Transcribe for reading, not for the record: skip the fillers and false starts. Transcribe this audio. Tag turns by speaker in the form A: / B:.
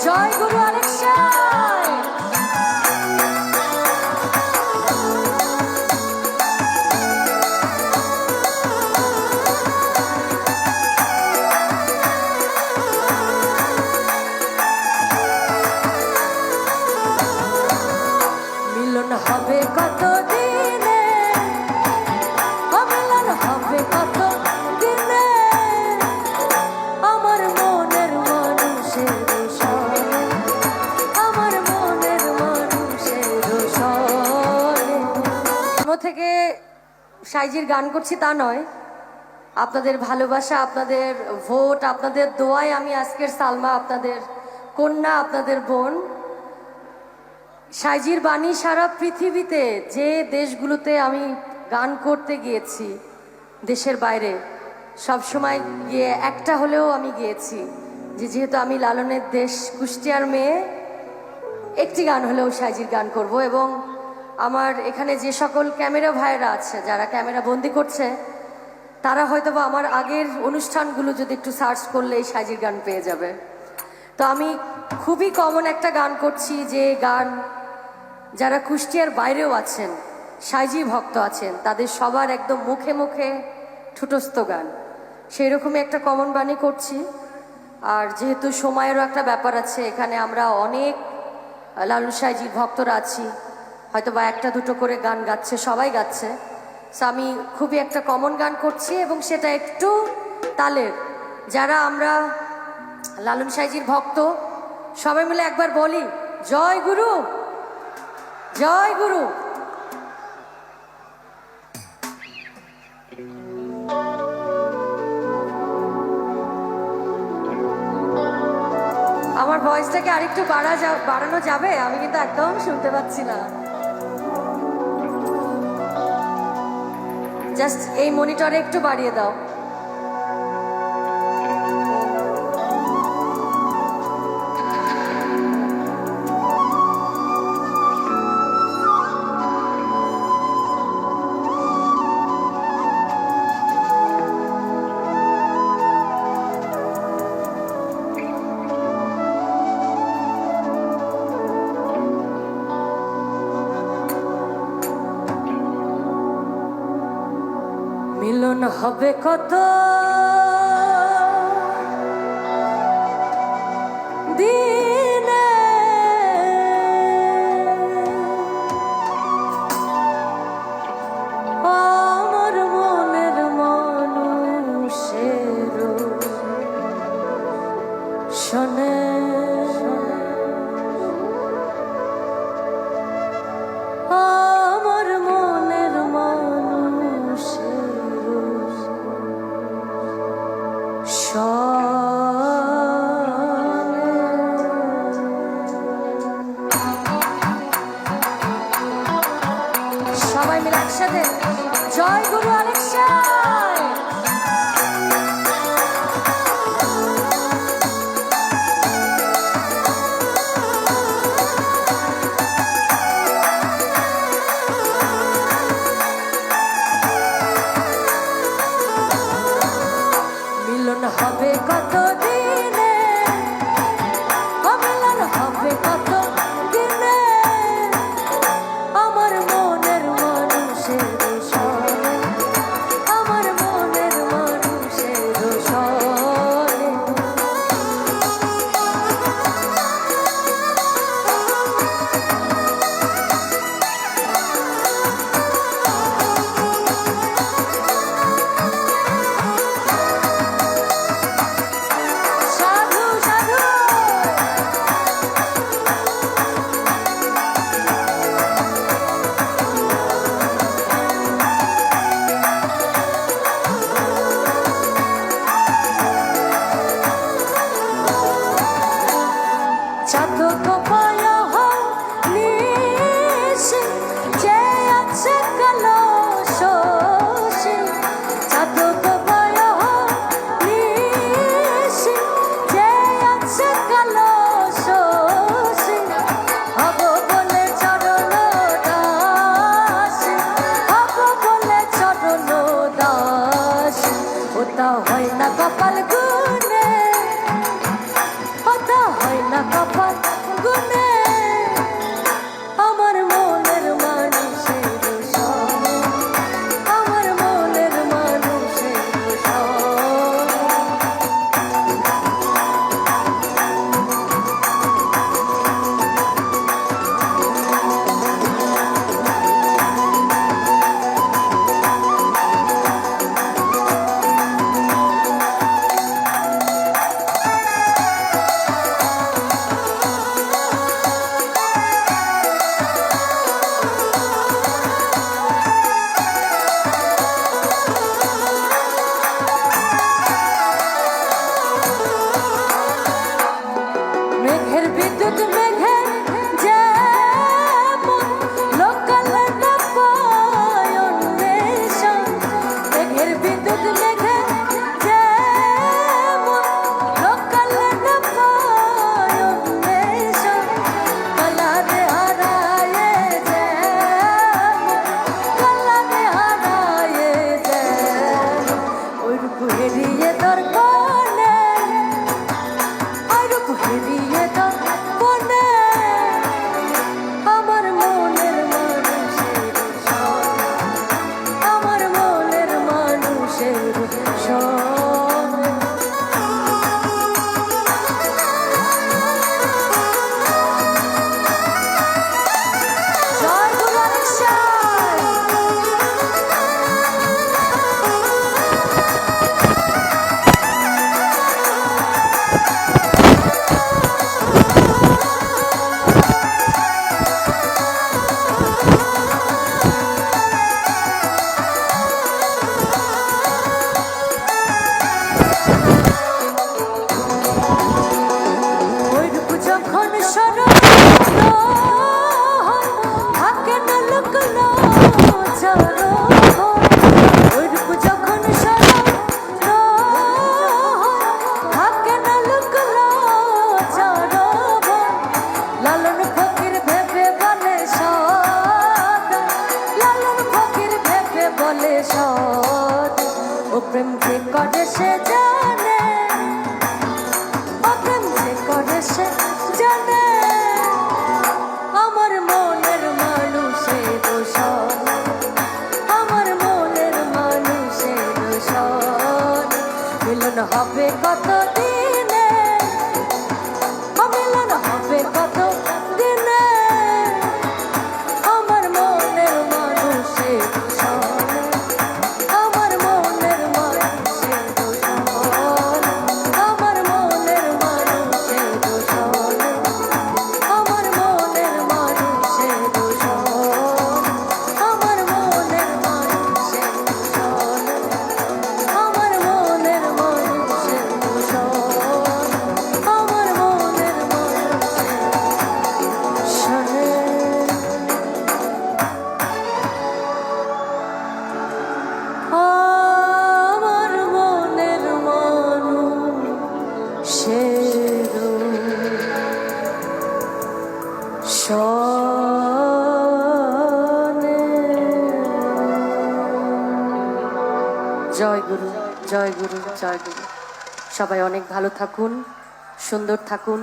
A: জয় গুরু আলেকশাই। মিলন হবে কত দিনে, মিলন হবে কত দিনে, আমার মনের মানুষের সনে, আমার মনের মানুষের সনে। থেকে সাইজির গান করছি তা নয়, আপনাদের ভালোবাসা, আপনাদের ভোট, আপনাদের দোয়ায় আমি আজকের সালমা, আপনাদের কন্যা, আপনাদের বোন। সাইজির বাণী সারা পৃথিবীতে যে দেশগুলোতে আমি গান করতে গিয়েছি, দেশের বাইরে সবসময় গিয়ে একটা হলেও আমি গিয়েছি যে যেহেতু আমি লালনের দেশ কুষ্টিয়ার মেয়ে, একটি গান হলেও সাইজির গান করব। এবং আমার এখানে যে সকল ক্যামেরা ভাইয়েরা আছে, যারা ক্যামেরা বন্দি করছে, তারা হয়তো বা আমার আগের অনুষ্ঠানগুলো যদি একটু সার্চ করলে এই সাইজির গান পেয়ে যাবে। তো আমি খুবই কমন একটা গান করছি, যে গান যারা কুষ্টিয়ার বাইরেও আছেন, সাইজি ভক্ত আছেন, তাদের সবার একদম মুখে মুখে ঠুটস্থ গান, সেই রকমই একটা কমন বাণী করছি। আর যেহেতু সময়েরও একটা ব্যাপার আছে, এখানে আমরা অনেক লালন সাইজির ভক্তরা আছি, হয়তো বা একটা দুটো করে গান গাচ্ছে, সবাই গাচ্ছে। সো আমি খুবই একটা কমন গান করছি এবং সেটা একটু তালের। যারা আমরা লালন সাইজির ভক্ত, সবাই মিলে একবার বলি জয় গুরু, জয় গুরু। আমার ভয়েসটাকে আরেকটু বাড়ানো যাবে? আমি কিন্তু একদম শুনতে পাচ্ছি না। জাস্ট এই মনিটরে একটু বাড়িয়ে দাও। মিলন হবে কত দিনে, আমার মনের মানুষের শোনে, আমার মনের মানুষের সবাই মিলে একসাথে জয় গুরু আলেকশাই। মিলন হবে কত দিনে, মিলন হবে কত দিনে, আমার মনের মানুষের সনে, আমার মনের মানুষের সনে। সাধু সাধু চাতক পায়া হও নিশি, যে আছে কালো শোষী, চাতক পায়া হও নিশি, যে আছে কালো শোষী, হব বলে চরণ দাসী, হব বলে চরণ দাসী। ওটা হয় না কপাল গুনে, ওটা হয় না কপাল বিদ্যুৎ মেঘে যেমন লোকালে না পায় অন্বেষণ, মেঘের বিদ্যুৎ মেঘে যেমন লোকালে না পায় অন্বেষণ, কালারে হারায়ে যেমন, কালারে হারায়ে যেমন, ওই রূপ হেরিয়ে তোর কোলে, ওই রূপ হেরিয়ে তোর কোলে, আমার মনের মানুষের সন, আমার মনের মানুষের সন। জয় গুরু অনেশ্বর। ওইরূপ যখন স্মরণ থাকে না লুকলো চরণ, ওইরূপ যখন স্মরণ থাকে না লুকলো চরণ, লালন ফকির ভেবে বলে সদ, লালন ফকির ভেবে বলে সদ, ও প্রেম যে করে সে জানে, ও প্রেম যে করে সে জানে, আমার মনের মানুষের সন, আমার মনের মানুষের সন। মিলন হবে কত দিনে, মিলন হবে কত দিনে, আমার মনের মানুষের সন, আমার মনের মানুষের সন, আমার মনের মানুষের সন, আমার মনের মানুষের সন, আমার মনের মানুষের সন, আমার মনের মানুষের সন, আমার মনের মানুষের সনে। আমার মনের মানুষের সনে। জয় গুরু, জয় গুরু, জয় গুরু। সবাই অনেক ভালো থাকুন, সুন্দর থাকুন।